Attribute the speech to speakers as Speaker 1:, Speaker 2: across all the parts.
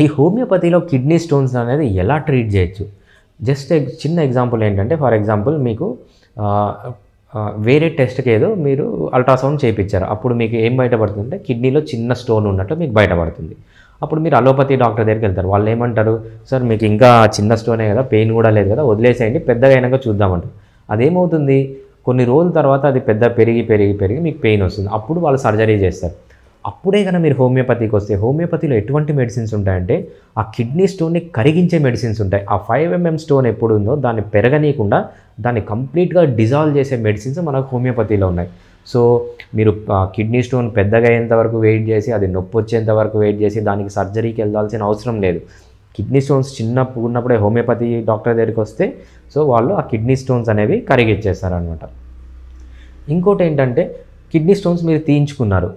Speaker 1: ఈ హోమియోపతిలో kidney stones అనేది ఎలా ట్రీట్ చేయొచ్చు? జస్ట్ చిన్న ఎగ్జాంపుల్ ఏంటంటే, ఫర్ ఎగ్జాంపుల్ మీకు వేరే టెస్ట్‌కి ఏదో మీరు అల్ట్రాసౌండ్ చేయించారు. అప్పుడు మీకు ఏం బయటపడుతుందంటే కిడ్నీలో చిన్న స్టోన్ ఉన్నట్టు మీకు బయటపడుతుంది. అప్పుడు మీరు అలోపతి డాక్టర్ దగ్గరికి వెళ్తారు. వాళ్ళు ఏమంటారు, సార్ మీకు ఇంకా చిన్న స్టోనే కదా, పెయిన్ కూడా లేదు కదా, వదిలేసేయండి, పెద్దగా అయినాక చూద్దామంటారు. అదేమవుతుంది, కొన్ని రోజుల తర్వాత అది పెద్ద పెరిగి మీకు పెయిన్ వస్తుంది. అప్పుడు వాళ్ళు సర్జరీ చేస్తారు. అప్పుడే కనుక మీరు హోమియోపతికి వస్తే, హోమియోపతిలో ఎటువంటి మెడిసిన్స్ ఉంటాయంటే ఆ కిడ్నీ స్టోన్ని కరిగించే మెడిసిన్స్ ఉంటాయి. ఆ 5 mm స్టోన్ ఎప్పుడు ఉందో దాన్ని పెరగనీయకుండా దాన్ని కంప్లీట్గా డిజాల్వ్ చేసే మెడిసిన్స్ మనకు హోమియోపతిలో ఉన్నాయి. సో మీరు కిడ్నీ స్టోన్ పెద్దగా అయ్యేంత వరకు వెయిట్ చేసి, అది నొప్పి వచ్చేంత వరకు వెయిట్ చేసి దానికి సర్జరీకి వెళ్ళాల్సిన అవసరం లేదు. కిడ్నీ స్టోన్స్ ఉన్నప్పుడే హోమియోపతి డాక్టర్ దగ్గరికి వస్తే సో వాళ్ళు ఆ కిడ్నీ స్టోన్స్ అనేవి కరిగిచ్చేస్తారనమాట. ఇంకోటి ఏంటంటే, కిడ్నీ స్టోన్స్ మీరు తీయించుకున్నారు,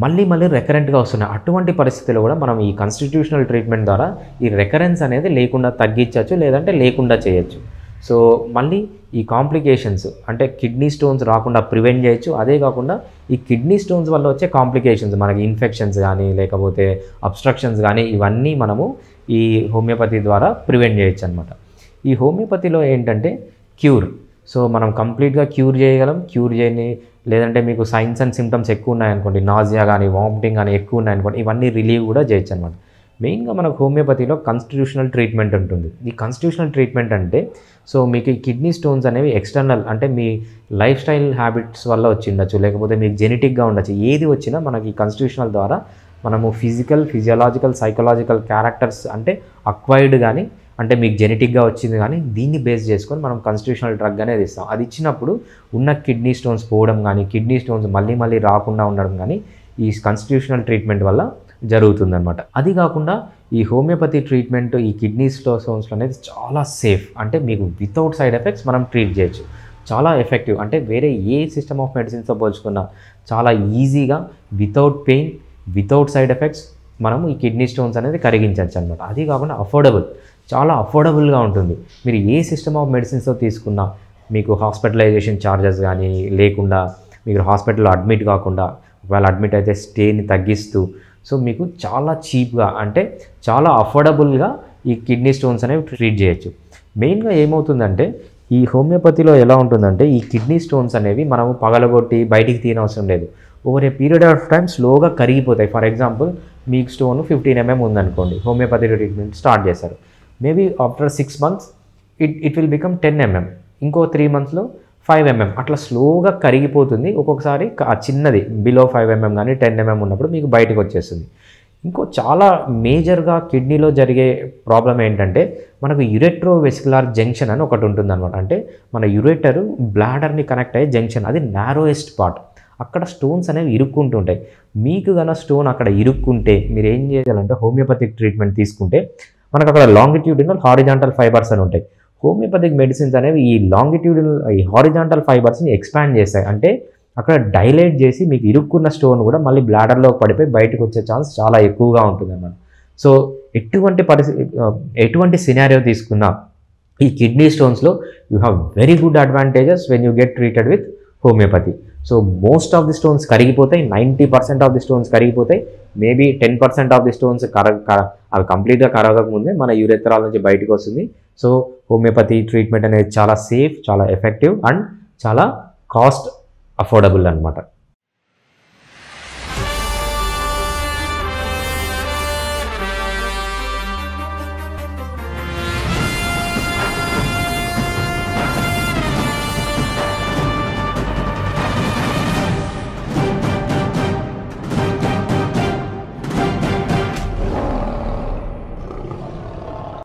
Speaker 1: మళ్ళీ రెకరెంట్గా వస్తున్నాయి. అటువంటి పరిస్థితుల్లో కూడా మనం ఈ కాన్స్టిట్యూషనల్ ట్రీట్మెంట్ ద్వారా ఈ రెకరెన్స్ అనేది లేకుండా తగ్గించవచ్చు, లేదంటే లేకుండా చేయొచ్చు. సో మళ్ళీ ఈ కాంప్లికేషన్స్ అంటే కిడ్నీ స్టోన్స్ రాకుండా ప్రివెంట్ చేయొచ్చు. అదే కాకుండా ఈ కిడ్నీ స్టోన్స్ వల్ల వచ్చే కాంప్లికేషన్స్, మనకి ఇన్ఫెక్షన్స్ కానీ లేకపోతే అబ్స్ట్రక్షన్స్ కానీ ఇవన్నీ మనము ఈ హోమియోపతి ద్వారా ప్రివెంట్ చేయొచ్చు అనమాట. ఈ హోమియోపతిలో ఏంటంటే క్యూర్, సో మనం కంప్లీట్గా క్యూర్ చేయగలం. క్యూర్ చేయని లేదంటే మీకు సైన్స్ అండ్ సిమ్టమ్స్ ఎక్కువ ఉన్నాయనుకోండి, నాజియా కానీ వామిటింగ్ కానీ ఎక్కువ ఉన్నాయనుకోండి, ఇవన్నీ రిలీవ్ కూడా చేయొచ్చు అనమాట. మెయిన్గా మనకు హోమియోపతిలో కాన్స్టిట్యూషనల్ ట్రీట్మెంట్ ఉంటుంది. ఈ కాన్స్టిట్యూషనల్ ట్రీట్మెంట్ అంటే సో మీకు ఈ కిడ్నీ స్టోన్స్ అనేవి ఎక్స్టర్నల్ అంటే మీ లైఫ్ స్టైల్ హ్యాబిట్స్ వల్ల వచ్చి ఉండొచ్చు, లేకపోతే మీకు జెనెటిక్గా ఉండొచ్చు. ఏది వచ్చినా మనకి ఈ కాన్స్టిట్యూషనల్ ద్వారా మనము ఫిజియలాజికల్, సైకలాజికల్ క్యారెక్టర్స్ అంటే అక్వైర్డ్ కానీ అంటే మీకు జెనెటిక్గా వచ్చింది కానీ దీన్ని బేస్ చేసుకొని మనం కాన్స్టిట్యూషనల్ డ్రగ్ అనేది ఇస్తాం. అది ఇచ్చినప్పుడు ఉన్న కిడ్నీ స్టోన్స్ పోవడం కానీ, కిడ్నీ స్టోన్స్ మళ్ళీ రాకుండా ఉండడం కానీ ఈ కాన్స్టిట్యూషనల్ ట్రీట్మెంట్ వల్ల జరుగుతుందన్నమాట. అది కాకుండా ఈ హోమియోపతి ట్రీట్మెంట్ ఈ కిడ్నీ స్టోన్స్ అనేది చాలా సేఫ్, అంటే మీకు వితౌట్ సైడ్ ఎఫెక్ట్స్ మనం ట్రీట్ చేయొచ్చు. చాలా ఎఫెక్టివ్, అంటే వేరే ఏ సిస్టమ్ ఆఫ్ మెడిసిన్స్తో పోల్చుకున్నా చాలా ఈజీగా without pain, without side effects మనం ఈ కిడ్నీ స్టోన్స్ అనేది కరిగించవచ్చు అనమాట. అది కాకుండా చాలా అఫోర్డబుల్గా ఉంటుంది. మీరు ఏ సిస్టమ్ ఆఫ్ మెడిసిన్స్తో తీసుకున్నా మీకు హాస్పిటలైజేషన్ ఛార్జెస్ కానీ లేకుండా, మీరు హాస్పిటల్లో అడ్మిట్ కాకుండా, ఒకవేళ అడ్మిట్ అయితే స్టేని తగ్గిస్తూ, సో మీకు చాలా చీప్గా అంటే చాలా అఫోర్డబుల్గా ఈ కిడ్నీ స్టోన్స్ అనేవి ట్రీట్ చేయొచ్చు. మెయిన్గా ఏమవుతుందంటే ఈ హోమియోపతిలో ఎలా ఉంటుందంటే ఈ కిడ్నీ స్టోన్స్ అనేవి మనము పగలగొట్టి బయటికి తీయనవసరం లేదు. Over a period of time స్లోగా కరిగిపోతాయి. ఫర్ ఎగ్జాంపుల్ మీకు స్టోన్ 15 mm ఉందనుకోండి, హోమియోపతి ట్రీట్మెంట్ స్టార్ట్ చేశారు. Maybe after 6 months it will become 10 mm, ఇంకో 3 monthsలో 5 mm, అట్లా స్లోగా కరిగిపోతుంది. ఒక్కొక్కసారి ఆ చిన్నది బిలో 5 mm కానీ 10 mm ఉన్నప్పుడు మీకు బయటకు వచ్చేస్తుంది. ఇంకో చాలా మేజర్గా కిడ్నీలో జరిగే ప్రాబ్లం ఏంటంటే మనకు యురెట్రోవెస్కులర్ జంక్షన్ అని ఒకటి ఉంటుందన్నమాట. అంటే మన యురేటర్ బ్లాడర్ని కనెక్ట్ అయ్యే జంక్షన్, అది నారోయెస్ట్ పార్ట్. అక్కడ స్టోన్స్ అనేవి ఇరుక్కుంటుంటాయి. మీకు కనుక స్టోన్ అక్కడ ఇరుక్కుంటే మీరు ఏం చేయాలంటే హోమియోపతిక్ ట్రీట్మెంట్ తీసుకుంటే మనకు అక్కడ లాంగిట్యూడినల్, హారిజాంటల్ ఫైబర్స్ అని ఉంటాయి. హోమియోపతిక్ మెడిసిన్స్ అనేవి ఈ హారిజాంటల్ ఫైబర్స్ని ఎక్స్పాండ్ చేస్తాయి. అంటే అక్కడ డైలేట్ చేసి మీకు ఇరుక్కున్న స్టోన్ కూడా మళ్ళీ బ్లాడర్లోకి పడిపోయి బయటకు వచ్చే ఛాన్స్ చాలా ఎక్కువగా ఉంటుంది అన్నమాట. సో ఎటువంటి సినారియో తీసుకున్నా ఈ కిడ్నీ స్టోన్స్లో you have very good advantages when you get treated with homeopathy. So most of the stones కరిగిపోతాయి, 90% ఆఫ్ ది స్టోన్స్ కరిగిపోతాయి. మేబీ 10% ఆఫ్ ది స్టోన్స్ అవి కంప్లీట్గా కరగకముందే మన యూరెథ్రాల నుంచి బయటకు వస్తుంది. సో హోమియోపతి ట్రీట్మెంట్ అనేది చాలా సేఫ్, చాలా ఎఫెక్టివ్ అండ్ చాలా కాస్ట్ అఫోర్డబుల్ అనమాట.